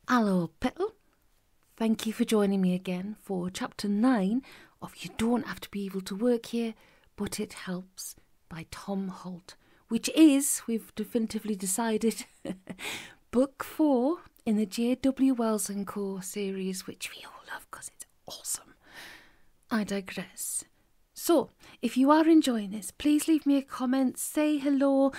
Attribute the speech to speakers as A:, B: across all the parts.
A: Hello, Petal. Thank you for joining me again for Chapter 9 of You Don't Have to Be Able to Work Here, But It Helps by Tom Holt, which is, we've definitively decided, Book 4 in the J.W. Wells & Co. series, which we all love because it's awesome. I digress. So, if you are enjoying this, please leave me a comment, say hello,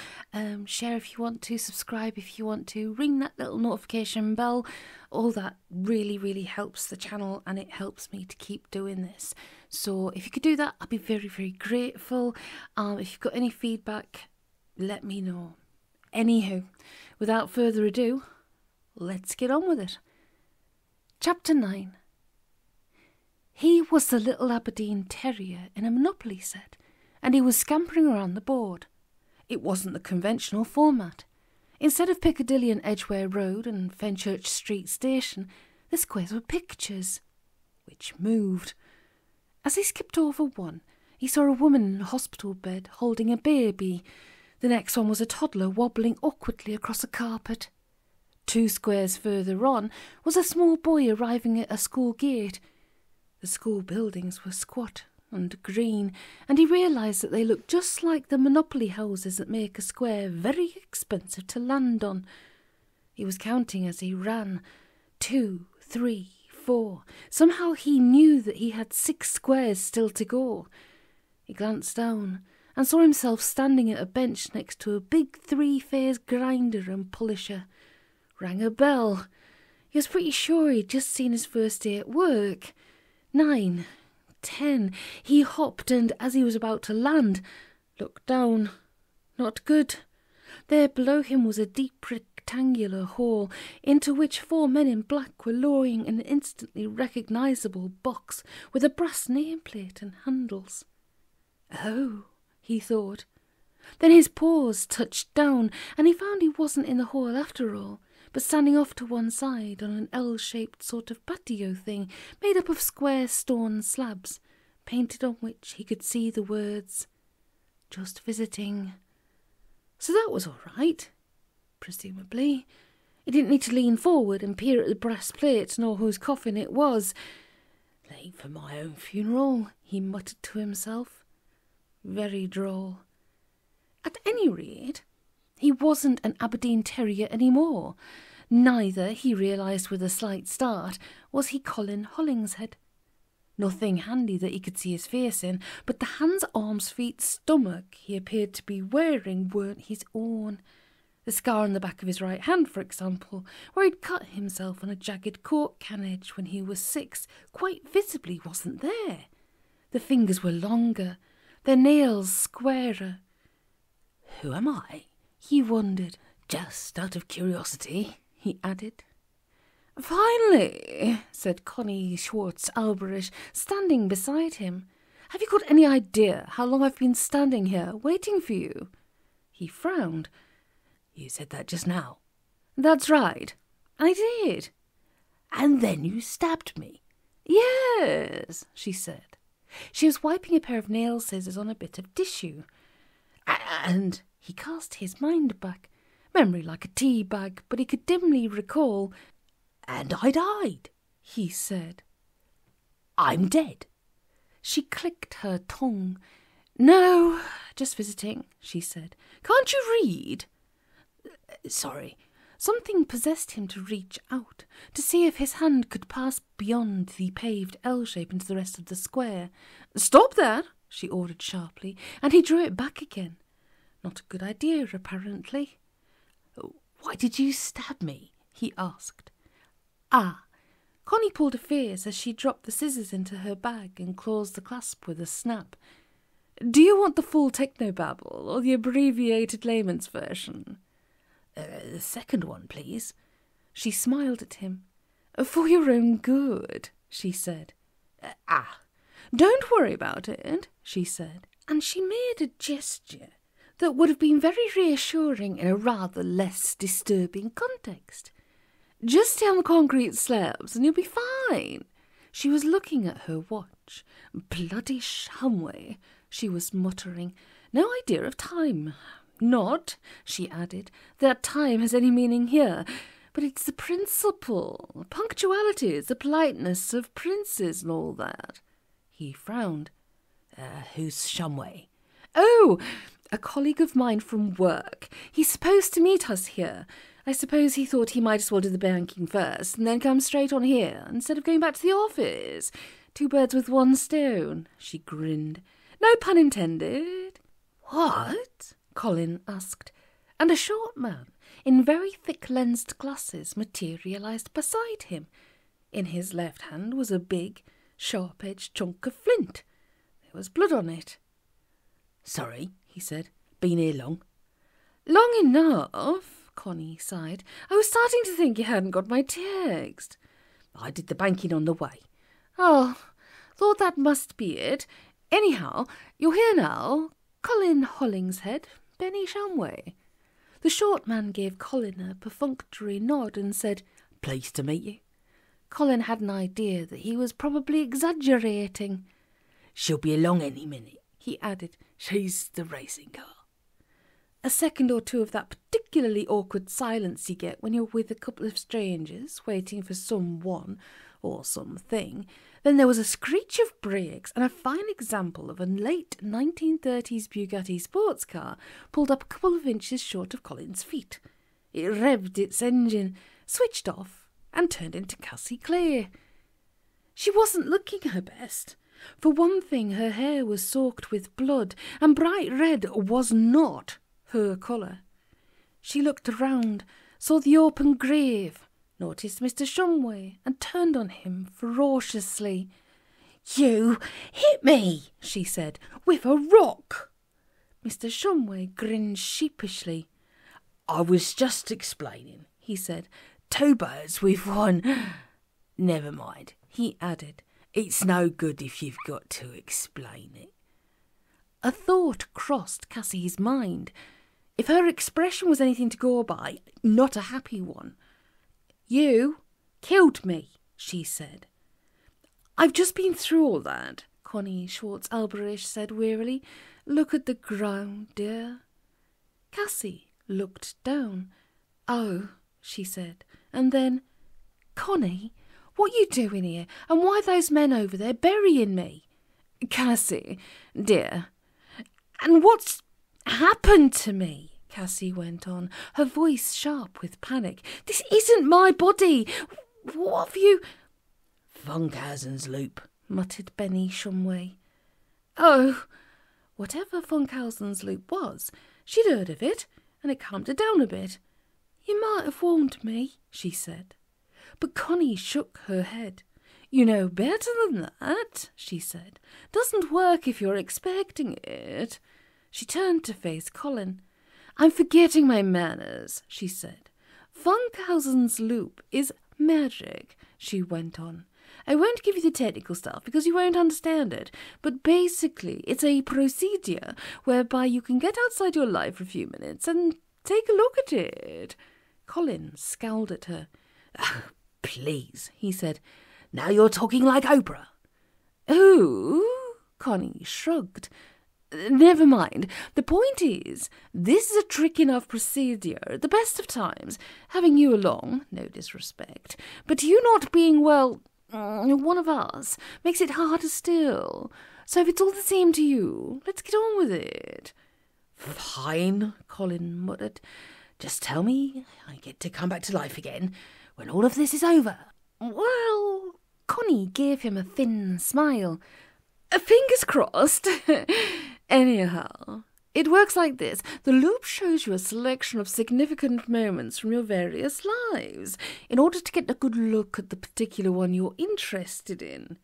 A: share if you want to, subscribe if you want to, ring that little notification bell. All that really helps the channel and it helps me to keep doing this. So if you could do that, I'd be very grateful. If you've got any feedback, let me know. Anywho, without further ado, let's get on with it. Chapter 9. He was the little Aberdeen terrier in a Monopoly set, and he was scampering around the board. It wasn't the conventional format. Instead of Piccadilly and Edgware Road and Fenchurch Street Station, the squares were pictures, which moved. As he skipped over one, he saw a woman in a hospital bed holding a baby. The next one was a toddler wobbling awkwardly across a carpet. 2 squares further on was a small boy arriving at a school gate. The school buildings were squat and green, and he realised that they looked just like the Monopoly houses that make a square very expensive to land on. He was counting as he ran. 2, 3, 4. Somehow he knew that he had 6 squares still to go. He glanced down and saw himself standing at a bench next to a big 3-phase grinder and polisher. Rang a bell. He was pretty sure he'd just seen his first day at work. 9, 10. He hopped and, as he was about to land, looked down. Not good. There below him was a deep rectangular hole into which 4 men in black were lowering an instantly recognisable box with a brass nameplate and handles. Oh, he thought. Then his paws touched down, and he found he wasn't in the hole after all, but standing off to one side on an L-shaped sort of patio thing made up of square stone slabs, painted on which he could see the words, "Just visiting." So that was all right, presumably. He didn't need to lean forward and peer at the brass plate nor whose coffin it was. "Late for my own funeral," he muttered to himself. Very droll. At any rate, he wasn't an Aberdeen terrier anymore. Neither, he realised with a slight start, was he Colin Hollinghead. Nothing handy that he could see his face in, but the hands, arms, feet, stomach he appeared to be wearing weren't his own. The scar on the back of his right hand, for example, where he'd cut himself on a jagged cork can edge when he was 6, quite visibly wasn't there. The fingers were longer, their nails squarer. "Who am I?" he wondered. "Just out of curiosity," he added. "Finally," said Connie Schwartz-Alberish, standing beside him. "Have you got any idea how long I've been standing here waiting for you?" He frowned. "You said that just now." "That's right. I did." "And then you stabbed me." "Yes," she said. She was wiping a pair of nail scissors on a bit of tissue. "And—" he cast his mind back, memory like a tea bag, but he could dimly recall. "And I died," he said. "I'm dead." She clicked her tongue. "No, just visiting," she said. "Can't you read?" "Sorry." Something possessed him to reach out, to see if his hand could pass beyond the paved L shape into the rest of the square. "Stop that," she ordered sharply, and he drew it back again. Not a good idea, apparently. "Why did you stab me?" he asked. "Ah." Connie pulled a face as she dropped the scissors into her bag and closed the clasp with a snap. "Do you want the full technobabble or the abbreviated layman's version?" The second one, please." She smiled at him. "For your own good," she said. Don't worry about it," she said, and she made a gesture that would have been very reassuring in a rather less disturbing context. "Just stay on the concrete slabs and you'll be fine." She was looking at her watch. "Bloody Shamway," she was muttering. "No idea of time. Not," she added, "that time has any meaning here. But it's the principle. Punctuality is the politeness of princes and all that. He frowned.
B: Who's Shumway?
A: Oh, a colleague of mine from work. He's supposed to meet us here. I suppose he thought he might as well do the banking first and then come straight on here instead of going back to the office. 2 birds with 1 stone. She grinned. No pun intended.
B: What?
A: Colin asked. And a short man in very thick-lensed glasses materialised beside him. In his left hand was a big, sharp-edged chunk of flint. There was blood on it.
B: Sorry, he said. Been here long?
A: Long enough, Connie sighed. I was starting to think you hadn't got my text.
B: I did the banking on the way.
A: Oh, thought that must be it. Anyhow, you're here now. Colin Hollinghead, Benny Shumway. The short man gave Colin a perfunctory nod and said,
B: Pleased to meet you.
A: Colin had an idea that he was probably exaggerating.
B: She'll be along any minute,
A: he added.
B: She's the racing car.
A: A second or two of that particularly awkward silence you get when you're with a couple of strangers waiting for someone or something. Then there was a screech of brakes and a fine example of a late 1930s Bugatti sports car pulled up a couple of inches short of Colin's feet. It revved its engine, switched off, and turned into Cassie Clay. She wasn't looking her best. For one thing, her hair was soaked with blood, and bright red was not her colour. She looked around, saw the open grave, noticed Mr. Shumway, and turned on him ferociously.
B: You hit me, she said, with a rock.
A: Mr. Shumway grinned sheepishly.
B: I was just explaining, he said. 2 birds with 1. Never mind, he added. It's no good if you've got to explain it.
A: A thought crossed Cassie's mind. If her expression was anything to go by, not a happy one. You killed me, she said. I've just been through all that, Connie Schwartz-Alberish said wearily. Look at the ground, dear. Cassie looked down. Oh, she said, and then, Connie, what you doing here, and why those men over there burying me? Cassie, dear, and what's happened to me? Cassie went on, her voice sharp with panic. This isn't my body. What have you...
B: Funkhausen's loop,
A: muttered Benny Shumway. Oh, whatever Funkhausen's loop was, she'd heard of it, and it calmed her down a bit. You might have warned me, she said. But Connie shook her head. You know better than that, she said. Doesn't work if you're expecting it. She turned to face Colin. I'm forgetting my manners, she said. Funkhausen's loop is magic, she went on. I won't give you the technical stuff because you won't understand it, but basically it's a procedure whereby you can get outside your life for a few minutes and take a look at it. Colin scowled at her.
B: Oh, please, he said. Now you're talking like Oprah.
A: Oh, Connie shrugged. Never mind. The point is, this is a trick enough procedure at the best of times, having you along, no disrespect, but you not being, well, one of us, makes it harder still. So if it's all the same to you, let's get on with it.
B: Fine, Colin muttered. Just tell me I get to come back to life again when all of this is over.
A: Well, Connie gave him a thin smile. Fingers crossed. Anyhow, it works like this. The loop shows you a selection of significant moments from your various lives in order to get a good look at the particular one you're interested in.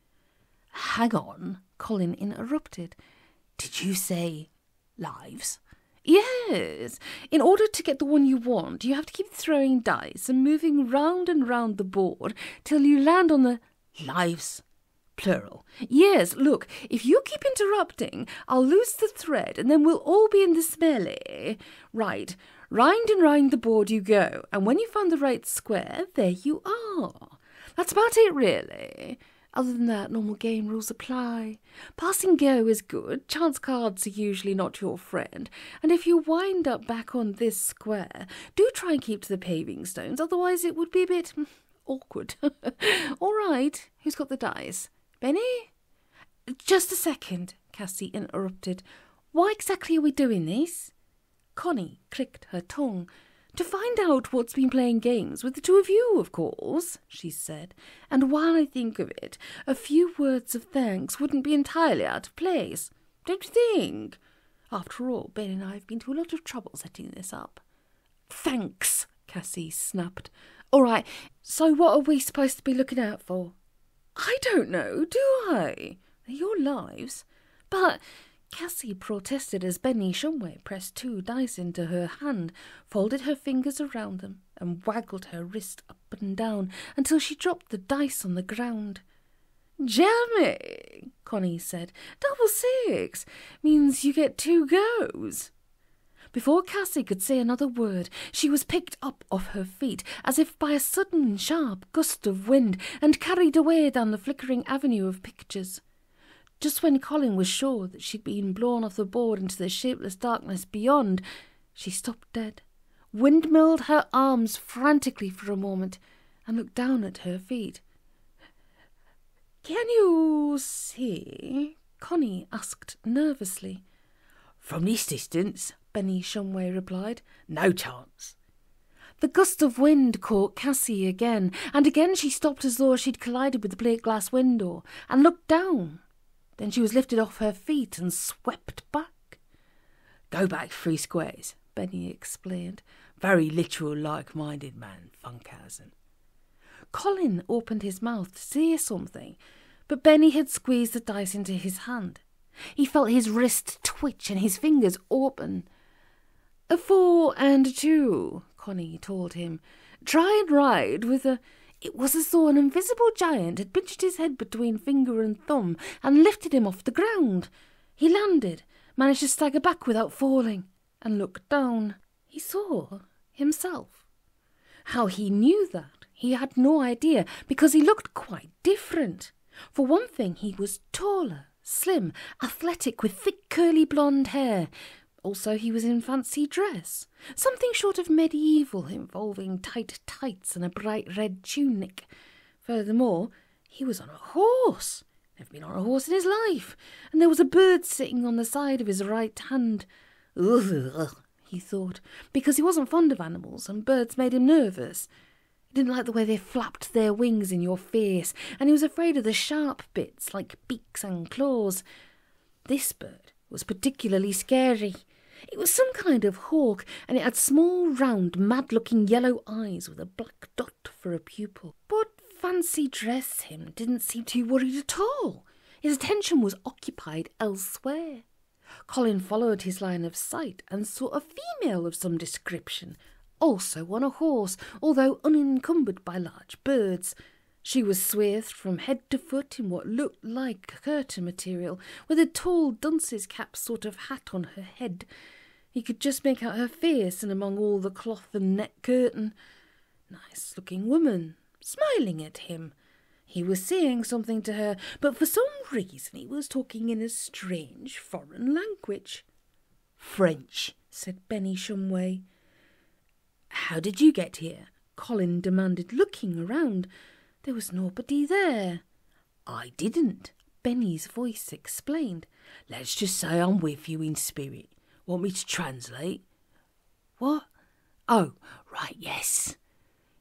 B: Hang on, Colin interrupted. Did you say lives?
A: Yes. In order to get the one you want, you have to keep throwing dice and moving round and round the board till you land on the
B: lives. Plural.
A: Yes, look, if you keep interrupting, I'll lose the thread and then we'll all be in this melee. Right, round and round the board you go, and when you find the right square, there you are. That's about it, really. Other than that, normal game rules apply. Passing go is good, chance cards are usually not your friend, and if you wind up back on this square, do try and keep to the paving stones, otherwise it would be a bit awkward. All right, who's got the dice? Benny? Just a second, Cassie interrupted. Why exactly are we doing this? Connie clicked her tongue. To find out what's been playing games with the two of you, of course, she said. And while I think of it, a few words of thanks wouldn't be entirely out of place, don't you think? After all, Ben and I have been to a lot of trouble setting this up. Thanks, Cassie snapped. All right, so what are we supposed to be looking out for? I don't know, do I? They're your lives. But Cassie protested as Benny Shumway pressed 2 dice into her hand, folded her fingers around them, and waggled her wrist up and down until she dropped the dice on the ground. Jammy, Connie said. 6 means you get 2 goes. Before Cassie could say another word, she was picked up off her feet as if by a sudden sharp gust of wind and carried away down the flickering avenue of pictures. Just when Colin was sure that she'd been blown off the board into the shapeless darkness beyond, she stopped dead, windmilled her arms frantically for a moment, and looked down at her feet. Can you see? Connie asked nervously.
B: From this distance, Benny Shumway replied, no chance.
A: The gust of wind caught Cassie again, and again she stopped as though she'd collided with the plate glass window, and looked down. Then she was lifted off her feet and swept back.
B: Go back 3 squares, Benny explained. Very literal like-minded man, Funkhausen.
A: Colin opened his mouth to say something, but Benny had squeezed the dice into his hand. He felt his wrist twitch and his fingers open. 4 and 2, Connie told him. Try and ride with a... It was as though an invisible giant had pinched his head between finger and thumb and lifted him off the ground. He landed, managed to stagger back without falling, and looked down. He saw himself. How he knew that, he had no idea, because he looked quite different. For one thing, he was taller, slim, athletic, with thick curly blonde hair. Also, he was in fancy dress, something short of medieval, involving tight tights and a bright red tunic. Furthermore, he was on a horse. Never been on a horse in his life. And there was a bird sitting on the side of his right hand. Ugh, he thought, because he wasn't fond of animals, and birds made him nervous. He didn't like the way they flapped their wings in your face, and he was afraid of the sharp bits, like beaks and claws. This bird was particularly scary. It was some kind of hawk, and it had small, round, mad-looking yellow eyes with a black dot for a pupil. But fancy dress him didn't seem too worried at all. His attention was occupied elsewhere. Colin followed his line of sight and saw a female of some description, also on a horse, although unencumbered by large birds. She was swathed from head to foot in what looked like curtain material, with a tall dunce's cap sort of hat on her head. He could just make out her face in among all the cloth and net curtain. Nice-looking woman, smiling at him. He was saying something to her, but for some reason he was talking in a strange foreign language.
B: French, said Benny Shumway. How did you get here? Colin demanded, looking around. There was nobody there. I didn't, Benny's voice explained. Let's just say I'm with you in spirit. Want me to translate? What? Oh, right, yes.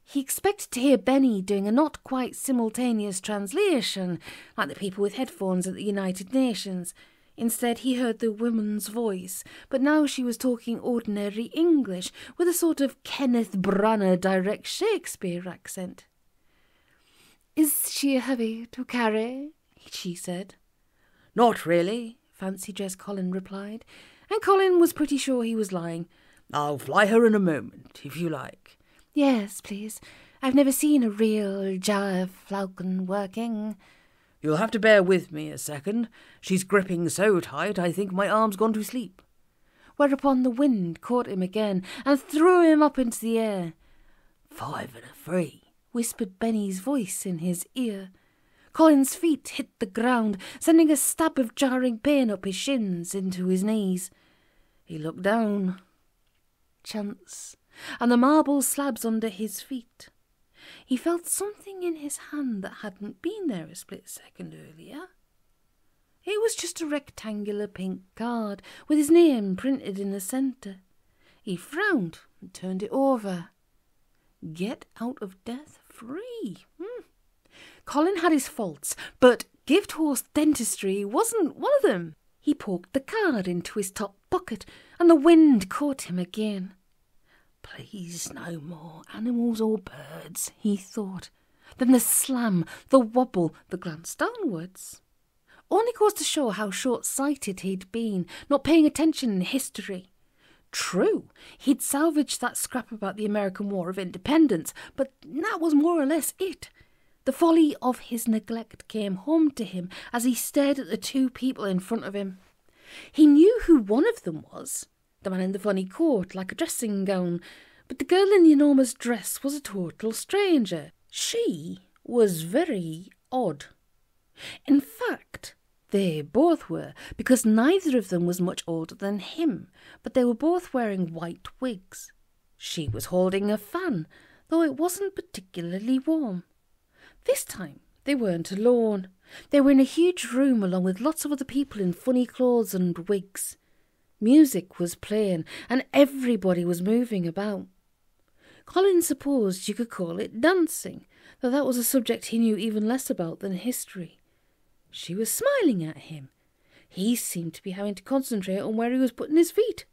A: He expected to hear Benny doing a not quite simultaneous translation, like the people with headphones at the United Nations. Instead, he heard the woman's voice, but now she was talking ordinary English with a sort of Kenneth Branagh direct Shakespeare accent. Is she heavy to carry? She said.
B: Not really, fancy dress Colin replied,
A: and Colin was pretty sure he was lying.
B: I'll fly her in a moment, if you like.
A: Yes, please. I've never seen a real gyre falcon working.
B: You'll have to bear with me a second. She's gripping so tight I think my arm's gone to sleep.
A: Whereupon the wind caught him again and threw him up into the air.
B: 5 and a 3,
A: whispered Benny's voice in his ear. Colin's feet hit the ground, sending a stab of jarring pain up his shins into his knees. He looked down. Chance, and the marble slabs under his feet. He felt something in his hand that hadn't been there a split second earlier. It was just a rectangular pink card with his name printed in the centre. He frowned and turned it over. Get out of death free. Colin had his faults, but gift horse dentistry wasn't one of them. He poked the card into his top pocket, and the wind caught him again. Please no more animals or birds, he thought. Then the slam, the wobble, the glance downwards. Only goes to show how short-sighted he'd been, not paying attention in history. True, he'd salvaged that scrap about the American War of Independence, but that was more or less it. The folly of his neglect came home to him as he stared at the two people in front of him. He knew who one of them was, the man in the funny coat like a dressing gown, but the girl in the enormous dress was a total stranger. She was very odd. In fact, they both were, because neither of them was much older than him, but they were both wearing white wigs. She was holding a fan, though it wasn't particularly warm. This time they weren't alone. They were in a huge room along with lots of other people in funny clothes and wigs. Music was playing and everybody was moving about. Colin supposed you could call it dancing, though that was a subject he knew even less about than history. She was smiling at him. He seemed to be having to concentrate on where he was putting his feet.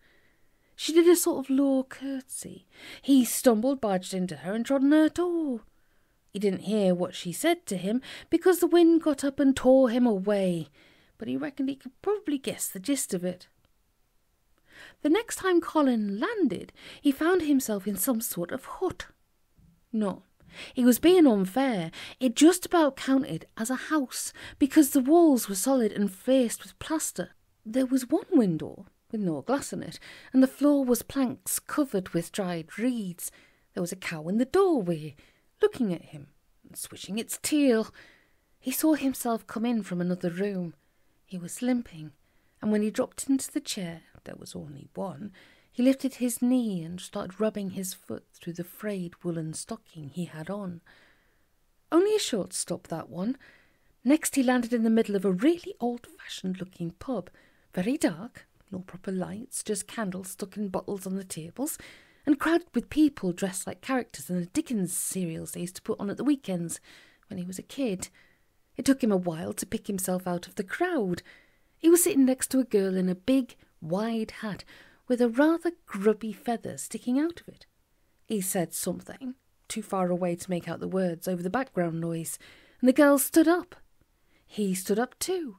A: She did a sort of low curtsy. He stumbled, barged into her and trod on her toe. He didn't hear what she said to him because the wind got up and tore him away, but he reckoned he could probably guess the gist of it. The next time Colin landed, he found himself in some sort of hut. No, he was being unfair. It just about counted as a house because the walls were solid and faced with plaster. There was one window with no glass in it, and the floor was planks covered with dried reeds. There was a cow in the doorway, looking at him and swishing its tail. He saw himself come in from another room. He was limping, and when he dropped into the chair, there was only one, he lifted his knee and started rubbing his foot through the frayed woolen stocking he had on. Only a short stop, that one. Next he landed in the middle of a really old-fashioned-looking pub, very dark, no proper lights, just candles stuck in bottles on the tables, and crowded with people dressed like characters in the Dickens serials they used to put on at the weekends when he was a kid. It took him a while to pick himself out of the crowd. He was sitting next to a girl in a big, wide hat with a rather grubby feather sticking out of it. He said something, too far away to make out the words over the background noise, and the girl stood up. He stood up too.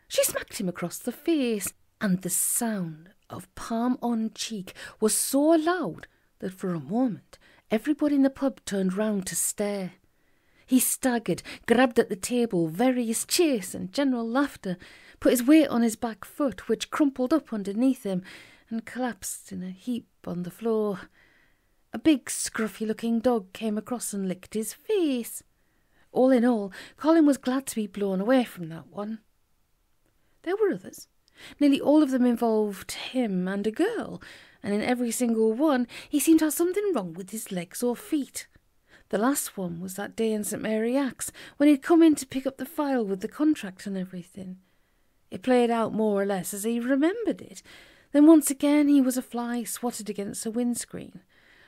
A: She smacked him across the face, and the sound of palm on cheek was so loud that for a moment everybody in the pub turned round to stare. He staggered, grabbed at the table, various cheers and general laughter, put his weight on his back foot, which crumpled up underneath him and collapsed in a heap on the floor. A big, scruffy-looking dog came across and licked his face. All in all, Colin was glad to be blown away from that one. There were others. Nearly all of them involved him and a girl, and in every single one he seemed to have something wrong with his legs or feet. The last one was that day in St. Mary Axe, when he'd come in to pick up the file with the contract and everything. It played out more or less as he remembered it. Then once again he was a fly swatted against a windscreen.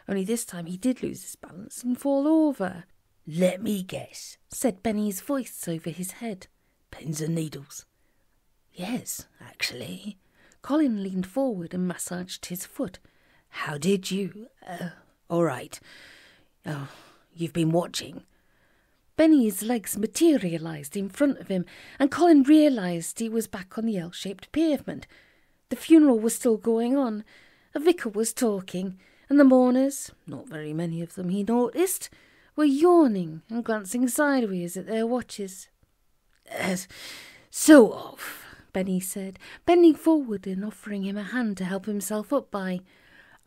A: Only this time he did lose his balance and fall over.
C: "Let me guess,"
A: said Benny's voice over his head.
C: "Pins and needles."
A: "Yes, actually." Colin leaned forward and massaged his foot.
C: "How did you... all right. Oh, you've been watching."
A: Benny's legs materialised in front of him, and Colin realised he was back on the L-shaped pavement. The funeral was still going on. A vicar was talking, and the mourners, not very many of them he noticed, were yawning and glancing sideways at their watches.
C: "Sort of,"
A: Benny said, bending forward and offering him a hand to help himself up by.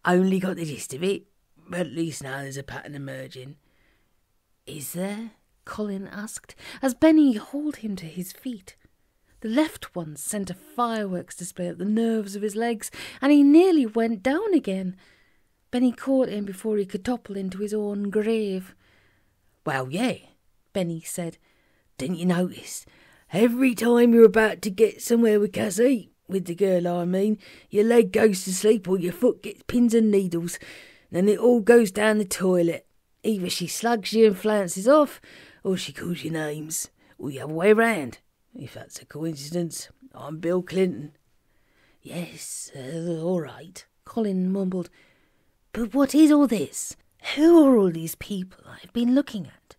C: "Only got the gist of it, but at least now there's a pattern emerging." "Is there?"
A: Colin asked, as Benny hauled him to his feet. The left one sent a fireworks display at the nerves of his legs, and he nearly went down again. Benny caught him before he could topple into his own grave.
C: "Well, yeah," Benny said. "Didn't you notice? Every time you're about to get somewhere with Cassie, with the girl I mean, your leg goes to sleep or your foot gets pins and needles, and then it all goes down the toilet. Either she slugs you and flounces off, or she calls you names, or the other way round. If that's a coincidence, I'm Bill Clinton."
B: "Yes, all right," Colin mumbled. "But what is all this? Who are all these people I've been looking at?"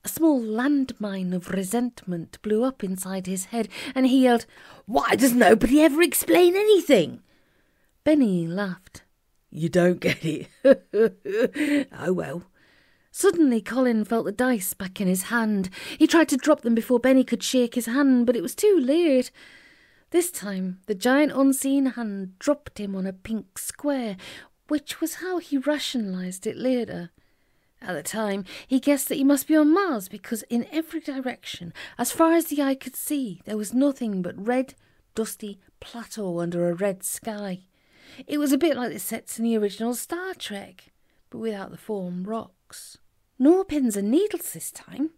A: A small landmine of resentment blew up inside his head, and he yelled,
C: "Why does nobody ever explain anything?"
A: Benny laughed.
C: "You don't get it." "Oh, well."
A: Suddenly Colin felt the dice back in his hand. He tried to drop them before Benny could shake his hand, but it was too late. This time the giant unseen hand dropped him on a pink square, which was how he rationalised it later. At the time, he guessed that he must be on Mars because in every direction, as far as the eye could see, there was nothing but red, dusty plateau under a red sky. It was a bit like the sets in the original Star Trek, but without the foam rocks. No pins and needles this time,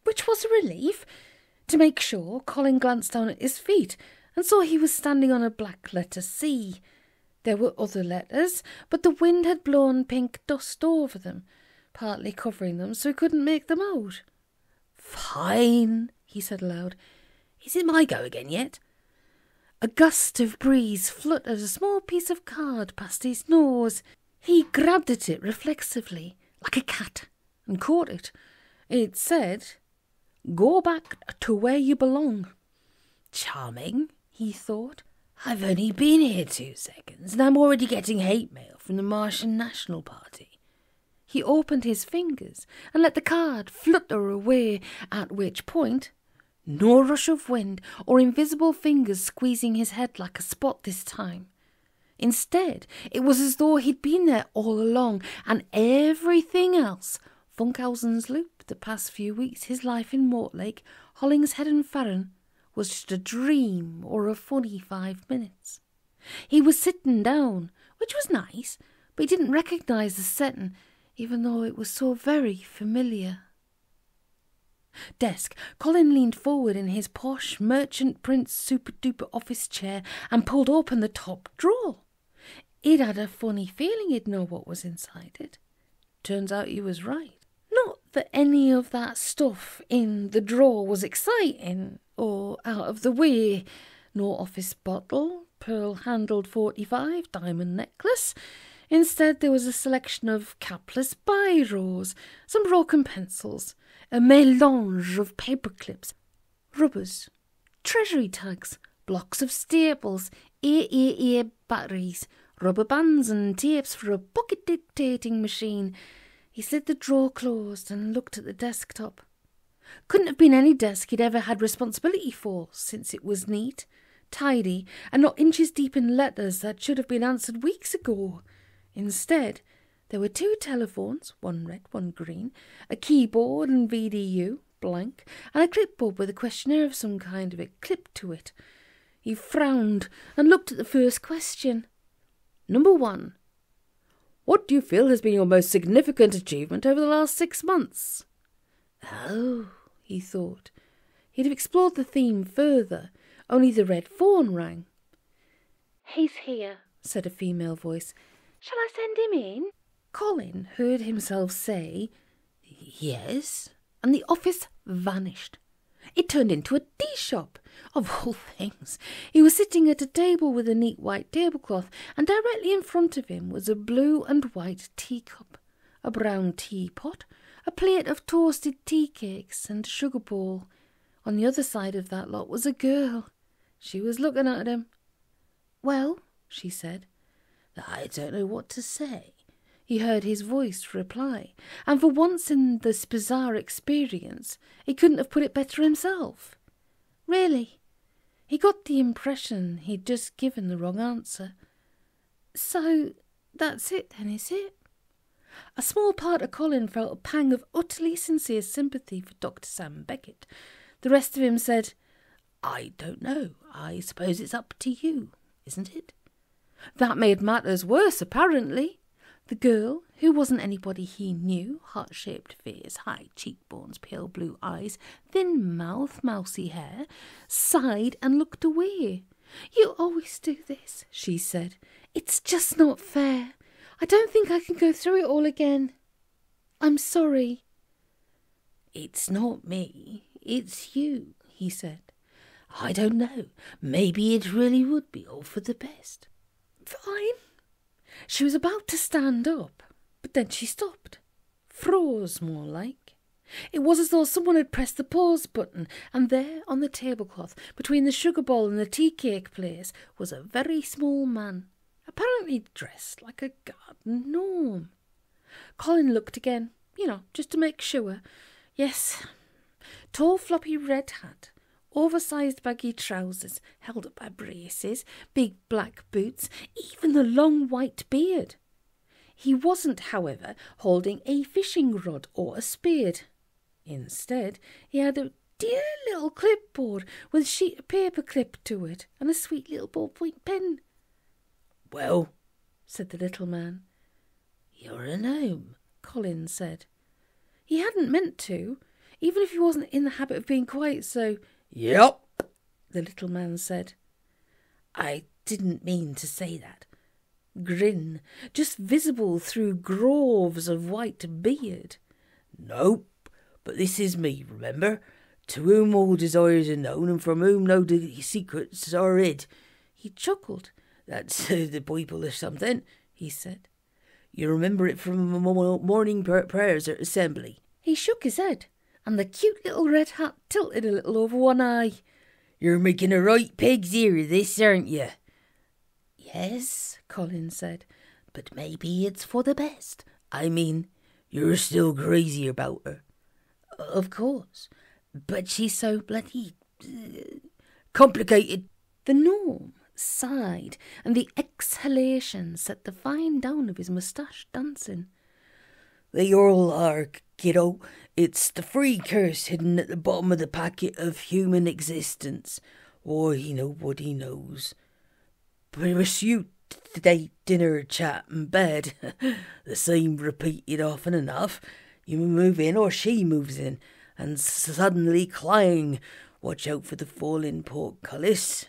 A: which was a relief. To make sure, Colin glanced down at his feet and saw he was standing on a black letter C. There were other letters, but the wind had blown pink dust over them, partly covering them so he couldn't make them out.
C: "Fine," he said aloud. "Is it my go again yet?"
A: A gust of breeze fluttered a small piece of card past his nose. He grabbed at it reflexively, like a cat, and caught it. It said, "Go back to where you belong."
C: Charming, he thought. I've only been here 2 seconds, and I'm already getting hate mail from the Martian National Party.
A: He opened his fingers and let the card flutter away, at which point no rush of wind or invisible fingers squeezing his head like a spot this time. Instead, it was as though he'd been there all along, and everything else, Funkhausen's loop, the past few weeks, his life in Mortlake, Hollingshead and Farron, was just a dream or a funny 5 minutes. He was sitting down, which was nice, but he didn't recognise the setting, even though it was so very familiar. Desk. Colin leaned forward in his posh merchant prince super-duper office chair and pulled open the top drawer. He'd had a funny feeling he'd know what was inside it. Turns out he was right. Not that any of that stuff in the drawer was exciting or out of the way. No office bottle, pearl-handled 45, diamond necklace. Instead, there was a selection of capless biros, some broken pencils, a mélange of paper clips, rubbers, treasury tags, blocks of staples, AAA batteries, rubber bands and tapes for a pocket dictating machine. He slid the drawer closed and looked at the desktop. Couldn't have been any desk he'd ever had responsibility for, since it was neat, tidy, and not inches deep in letters that should have been answered weeks ago. Instead, there were 2 telephones, one red, one green, a keyboard and VDU, blank, and a clipboard with a questionnaire of some kind of it clipped to it. He frowned and looked at the first question. Number 1. What do you feel has been your most significant achievement over the last 6 months? Oh, he thought. He'd have explored the theme further, only the red phone rang. "He's here," said a female voice. "Shall I send him in?" Colin heard himself say, "Yes," and the office vanished. It turned into a tea shop, of all things. He was sitting at a table with a neat white tablecloth, and directly in front of him was a blue and white teacup, a brown teapot, a plate of toasted tea cakes, and a sugar bowl. On the other side of that lot was a girl. She was looking at him. "Well," she said.
C: "I don't know what to say,"
A: he heard his voice reply, and for once in this bizarre experience he couldn't have put it better himself. Really, he got the impression he'd just given the wrong answer. "So that's it then, is it?"
B: A small part of Colin felt a pang of utterly sincere sympathy for Dr. Sam Beckett. The rest of him said, "I don't know. I suppose it's up to you, isn't it?" That made matters worse, apparently. The girl, who wasn't anybody he knew, heart-shaped face, high cheekbones, pale blue eyes, thin mouth, mousy hair, sighed and looked away. "You always do this," she said. "It's just not fair. I don't think I can go through it all again. I'm sorry." "It's not me, it's you," he said. "I don't know. Maybe it really would be all for the best." "Fine." She was about to stand up, but then she stopped. Froze, more like. It was as though someone had pressed the pause button, and there, on the tablecloth, between the sugar bowl and the tea cake place, was a very small man, apparently dressed like a garden gnome. Colin looked again, just to make sure. Yes, tall floppy red hat, oversized baggy trousers held up by braces, big black boots, even the long white beard. He wasn't, however, holding a fishing rod or a spade. Instead, he had a dear little clipboard with a sheet of paper clipped to it and a sweet little ballpoint pen. "Well," said the little man. "You're a gnome," Colin said. He hadn't meant to, even if he wasn't in the habit of being quite so. "Yep," the little man said. "I didn't mean to say that." Grin, just visible through groves of white beard. "Nope, but this is me, remember? To whom all desires are known, and from whom no secrets are hid." He chuckled. "That's the Bible or something," he said. "You remember it from morning prayers at assembly." He shook his head, and the cute little red hat tilted a little over one eye. "You're making a right pig's ear of this, aren't you?" "Yes," Colin said, "but maybe it's for the best. I mean, you're still crazy about her." "Of course, but she's so bloody complicated." The gnome sighed, and the exhalation set the fine down of his moustache dancing. "They all are, kiddo. It's the free curse hidden at the bottom of the packet of human existence. Why, nobody knows. Pursuit, date, dinner, chat, and bed. The same repeated often enough. You move in, or she moves in, and suddenly clang. Watch out for the falling portcullis."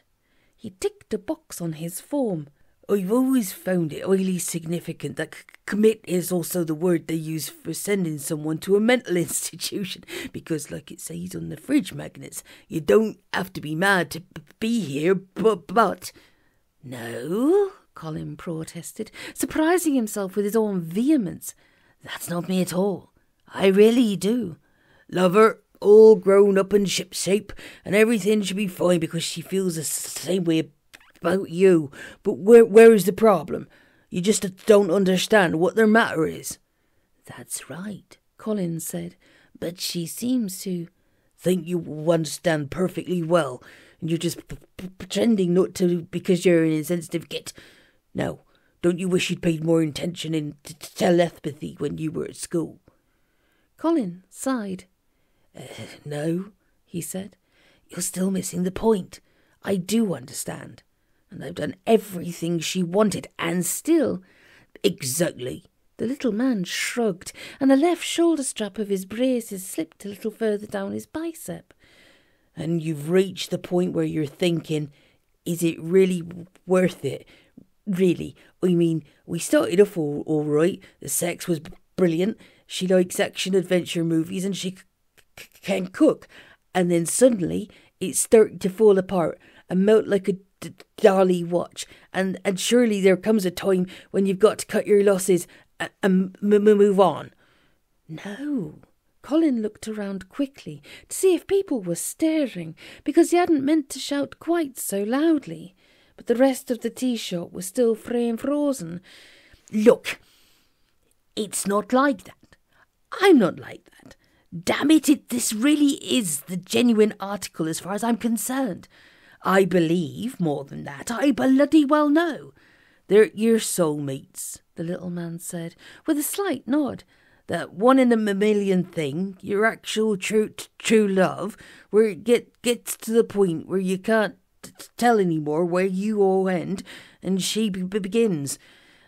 B: He ticked a box on his form. "I've always found it highly significant that commit is also the word they use for sending someone to a mental institution, because, like it says on the fridge magnets, you don't have to be mad to be here, but... "No," Colin protested, surprising himself with his own vehemence. "That's not me at all. I really do. Love her, all grown up and shipshape, and everything should be fine because she feels the same way about you. But where is the problem? You just don't understand what their matter is." "That's right," Colin said, "but she seems to..." "Think you understand perfectly well, and you're just pretending not to because you're an insensitive git. Now, don't you wish you'd paid more attention in telepathy when you were at school?" Colin sighed. "No," he said. "You're still missing the point. I do understand. And I've done everything she wanted, and still..." "Exactly." The little man shrugged, and the left shoulder strap of his braces slipped a little further down his bicep. "And you've reached the point where you're thinking, is it really worth it? Really, I mean, we started off all right. The sex was brilliant. She likes action-adventure movies, and she can cook. And then suddenly, it started to fall apart and melt like a dolly watch. And surely there comes a time when you've got to cut your losses and move on." "No." Colin looked around quickly to see if people were staring, because he hadn't meant to shout quite so loudly. But the rest of the tea shop was still frozen. "Look, it's not like that. I'm not like that. Damn it, this really is the genuine article as far as I'm concerned. I believe more than that. I bloody well know. They're your soulmates, the little man said, with a slight nod.
C: That one in a million thing, your actual true love, where it gets to the point where you can't tell anymore where you all end and she begins.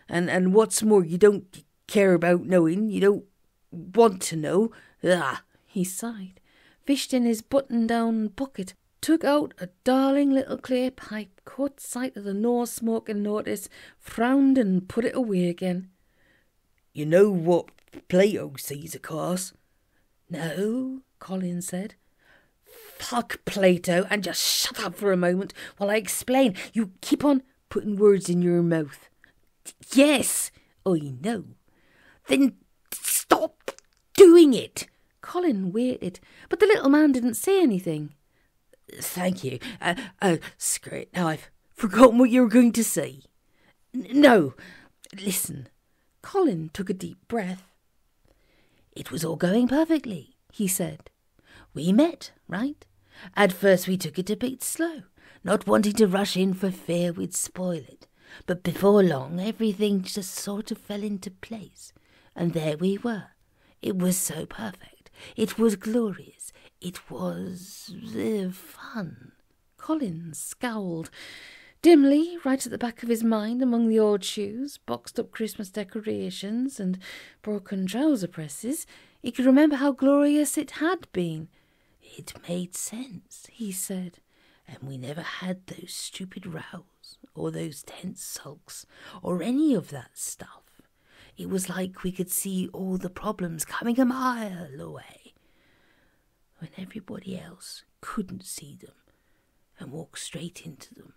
C: And what's more, you don't care about knowing, you don't want to know. Ah,
B: he sighed, fished in his button-down pocket, took out a darling little clay pipe, caught sight of the no smoking notice, frowned and put it away again.
C: You know what Plato sees, of course?
B: No, Colin said.
C: Fuck Plato, and just shut up for a moment while I explain. You keep on putting words in your mouth. Yes, I know. Then stop doing it.
B: Colin waited, but the little man didn't say anything.
C: Thank you. Screw it. Now I've forgotten what you were going to say. No, listen.
B: Colin took a deep breath.
C: It was all going perfectly, he said. We met, right? At first we took it a bit slow, not wanting to rush in for fear we'd spoil it. But before long, everything just sort of fell into place. And there we were. It was so perfect. It was glorious. It was fun.
B: Colin scowled. Dimly, right at the back of his mind, among the old shoes, boxed-up Christmas decorations and broken trouser presses, he could remember how glorious it had been.
C: It made sense, he said, and we never had those stupid rows or those tense sulks or any of that stuff. It was like we could see all the problems coming a mile away, when everybody else couldn't see them and walk straight into them.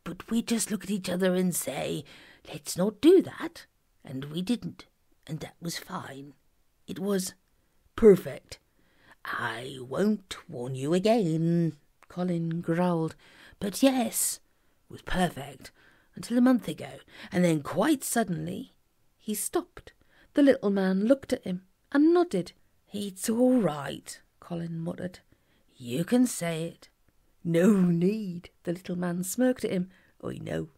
C: But we'd just look at each other and say, let's not do that. And we didn't. And that was fine. It was perfect. I won't warn you again, Colin growled. But yes, it was perfect until a month ago. And then quite suddenly,
B: he stopped. The little man looked at him and nodded.
C: It's all right, Colin muttered. You can say it. No need, the little man smirked at him. I know.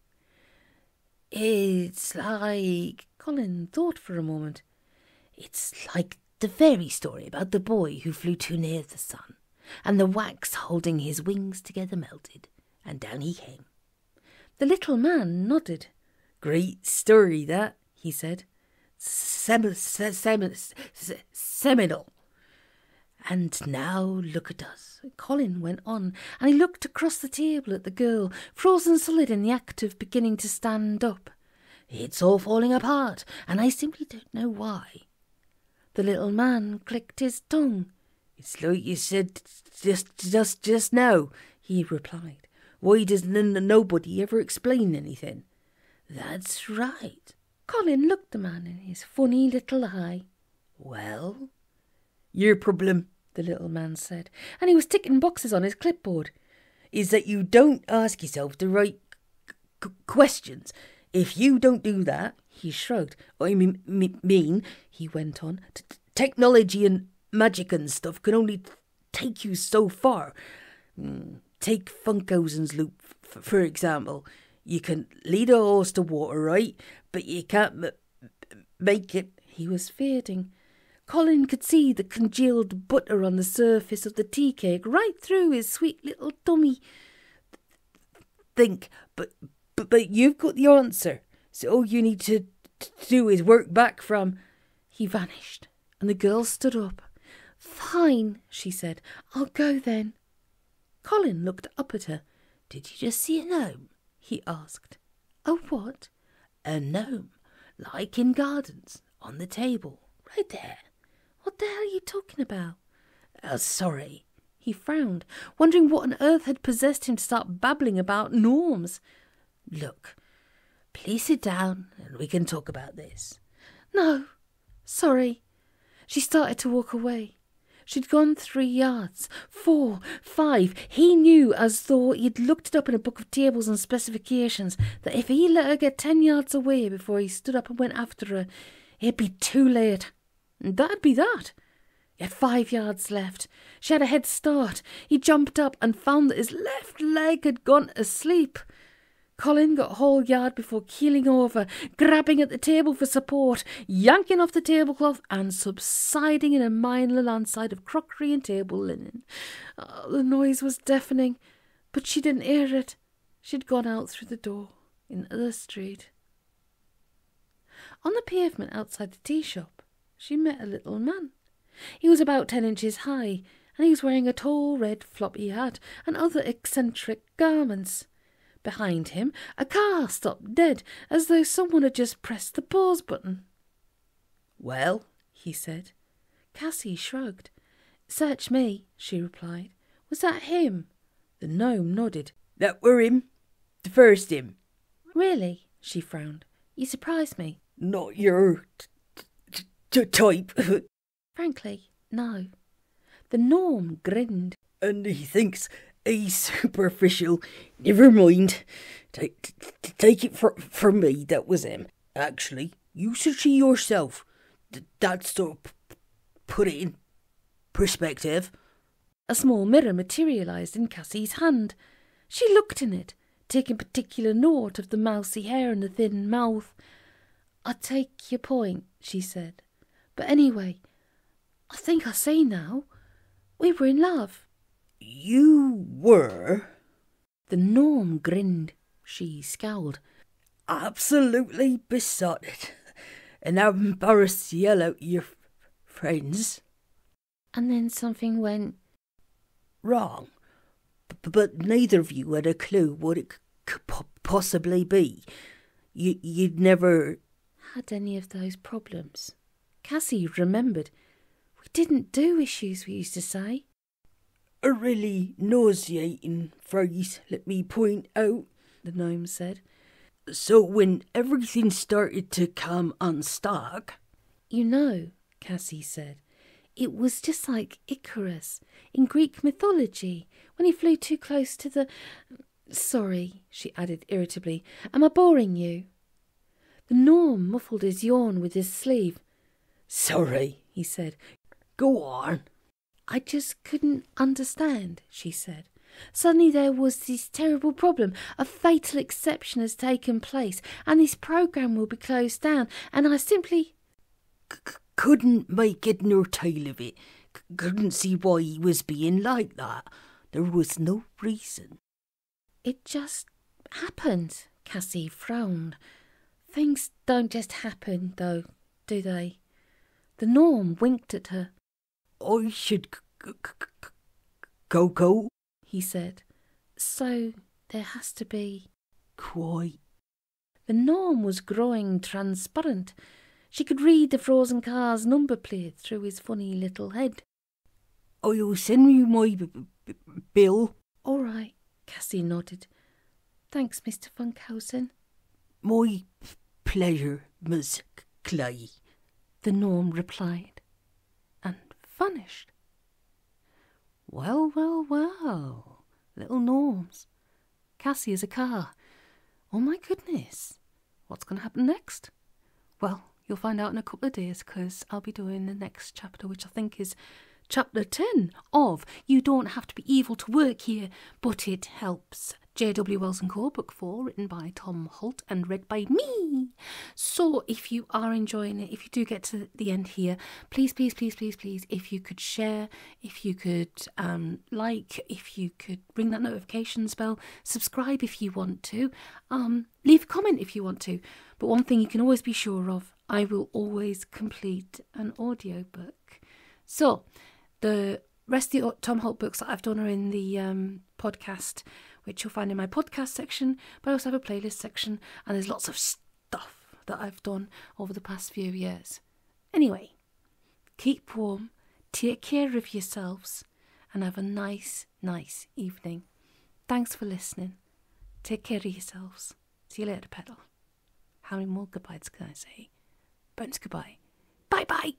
C: It's like...
B: Colin thought for a moment.
C: It's like the fairy story about the boy who flew too near the sun, and the wax holding his wings together melted, and down he came.
B: The little man nodded.
C: Great story, that, he said. Seminal. And now look at us.
B: Colin went on, and he looked across the table at the girl, frozen solid in the act of beginning to stand up.
C: It's all falling apart, and I simply don't know why.
B: The little man clicked his tongue.
C: It's like you said just now, he replied. Why does nobody ever explain anything? That's right.
B: Colin looked the man in his funny little eye.
C: Well, your problem, the little man said,
B: and he was ticking boxes on his clipboard,
C: is that you don't ask yourself the right questions. If you don't do that, he shrugged. I mean, he went on, technology and magic and stuff can only take you so far. Take Funkhausen's loop, for example. You can lead a horse to water, right? But you can't make it.
B: He was fading. Colin could see the congealed butter on the surface of the tea cake right through his sweet little tummy.
C: Think, but you've got the answer. So all you need to do is work back from...
B: He vanished, and the girl stood up. Fine, she said. I'll go then. Colin looked up at her.
C: Did you just see a gnome? He asked.
B: A what?
C: A gnome, like in gardens, on the table, right there.
B: What the hell are you talking about?
C: Sorry.
B: He frowned, wondering what on earth had possessed him to start babbling about gnomes.
C: Look, please sit down and we can talk about this.
B: No, sorry. She started to walk away. She'd gone 3 yards, 4, 5. He knew, as though he'd looked it up in a book of tables and specifications, that if he let her get 10 yards away before he stood up and went after her, it'd be too late. And that'd be that. He had 5 yards left. She had a head start. He jumped up and found that his left leg had gone to sleep. Colin got a whole yard before keeling over, grabbing at the table for support, yanking off the tablecloth and subsiding in a minor landslide of crockery and table linen. The noise was deafening, but she didn't hear it. She'd gone out through the door into the street. On the pavement outside the tea shop, she met a little man. He was about 10 inches high, and he was wearing a tall red floppy hat and other eccentric garments. Behind him, a car stopped dead, as though someone had just pressed the pause button. "Well," he said. Cassie shrugged. "Search me," she replied. "Was that him?" The gnome nodded.
C: "That were him. The first him."
B: "Really?" She frowned. "You surprised me."
C: "Not your type."
B: "Frankly, no." The gnome grinned.
C: "And he thinks he's superficial. Never mind. Take it from me, that was him. Actually, you should see yourself. That's to put it in perspective."
B: A small mirror materialised in Cassie's hand. She looked in it, taking particular note of the mousy hair and the thin mouth. "I take your point," she said. "But anyway, I think I see now. We were in love."
C: "You were?"
B: The gnome grinned. She scowled.
C: "Absolutely besotted. And embarrassed the hell out of your friends."
B: And then something went
C: wrong. But neither of you had a clue what it could possibly be. You'd never
B: had any of those problems. Cassie remembered. "We didn't do issues, we used to say."
C: "A really nauseating phrase, let me point out," the gnome said. "So when everything started to come unstuck..."
B: "You know," Cassie said, "it was just like Icarus in Greek mythology, when he flew too close to the... Sorry," she added irritably, "am I boring you?" The gnome muffled his yawn with his sleeve.
C: "Sorry," he said. "Go on."
B: "I just couldn't understand," she said. "Suddenly there was this terrible problem. A fatal exception has taken place, and this programme will be closed down, and I simply..."
C: Couldn't make head nor tail of it. Couldn't see why he was being like that. There was no reason."
B: "It just happened," Cassie frowned. "Things don't just happen, though, do they?" The gnome winked at her.
C: "I should go,
B: he said. "So there has to be..."
C: "Quite."
B: The gnome was growing transparent. She could read the frozen car's number plate through his funny little head.
C: "I'll send you my bill."
B: "All right," Cassie nodded. "Thanks, Mr. Funkhausen."
C: "My pleasure, Miss Clay,"
B: the gnome replied, and vanished.
A: Well, well, well, little gnomes. Cassie is a car. Oh my goodness, what's going to happen next? Well, you'll find out in a couple of days, because I'll be doing the next chapter, which I think is chapter 10 of You Don't Have to Be Evil to Work Here, But It Helps. J.W. Wells & Co., Book 4, written by Tom Holt and read by me. So if you are enjoying it, if you do get to the end here, please, please, please, please, please, if you could share, if you could like, if you could ring that notifications bell, subscribe if you want to, leave a comment if you want to. But one thing you can always be sure of, I will always complete an audiobook. So the rest of the Tom Holt books that I've done are in the podcast, which you'll find in my podcast section, but I also have a playlist section, and there's lots of stuff that I've done over the past few years. Anyway, keep warm, take care of yourselves, and have a nice, nice evening. Thanks for listening. Take care of yourselves. See you later, Petal. How many more goodbyes can I say? Bones goodbye. Bye-bye.